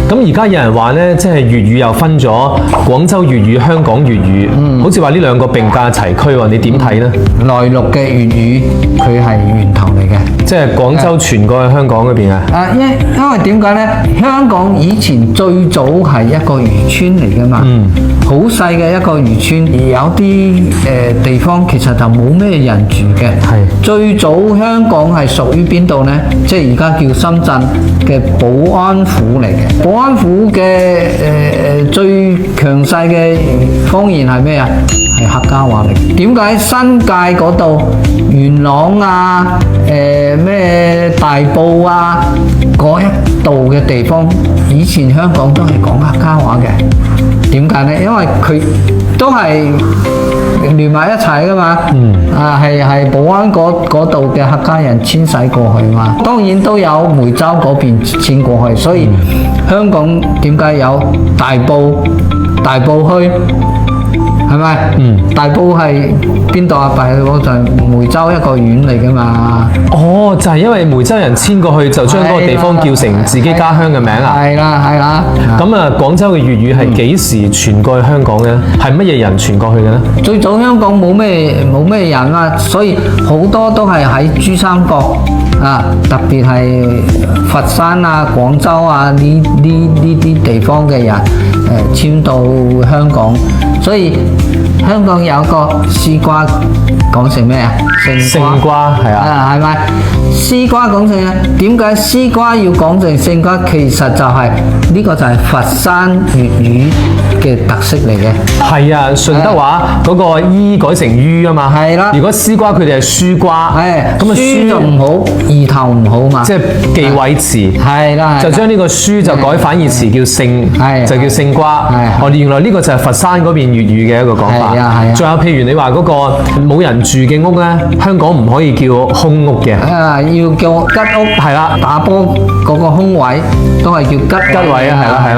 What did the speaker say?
咁而家有人話咧，即係粵語又分咗廣州粵語、香港粵語，好似話呢兩個並駕齊驅喎，你點睇咧？內陸嘅粵語佢係源頭嚟嘅。即係廣州傳過去香港嗰邊啊？因為點解呢？香港以前最早係一個漁村嚟噶嘛，好細嘅一個漁村，而有啲地方其實就冇咩人住嘅。係最早香港係屬於邊度呢？即係而家叫深圳嘅寶安府嚟嘅。寶安府嘅最強勢嘅方言係咩啊？係客家話嚟。點解新界嗰度元朗啊、咩大埔啊嗰一度嘅地方，以前香港都係講客家話嘅？點解呢？因為佢都係連埋一齊噶嘛。係寶安嗰度嘅客家人遷徙過去嘛。當然都有梅州嗰邊遷過去，所以香港點解有大埔墟？係咪？大埔係邊度啊？大埔就係梅州一個縣嚟噶嘛。哦，就係因為梅州人遷過去，就將嗰個地方叫成自己家鄉嘅名啊。係啦。咁啊，廣州嘅粵語係幾時傳過去香港嘅咧？係乜嘢人傳過去嘅咧？最早香港冇咩人啊，所以好多都係喺珠三角啊，特別係佛山啊、廣州啊呢啲地方嘅人遷到香港，所以香港有個絲瓜講成咩啊？勝瓜係啊，係咪？絲瓜講成啊？點解絲瓜要講成勝瓜？其實就係呢個就係佛山粵語嘅特色嚟嘅。係啊，順德話嗰個衣改成於啊嘛。係啦。如果絲瓜佢哋係書瓜，咁啊書就唔好，意頭唔好嘛。即係忌諱詞。係啦。就將呢個書就改反義詞叫勝，就叫勝瓜。哦，原來呢個就係佛山嗰邊粵語嘅一個講法。係啊。仲有譬如你話嗰個冇人住嘅屋咧，香港唔可以叫空屋嘅。要叫吉屋。係啦。打波嗰個空位都係叫吉位啊，係啦。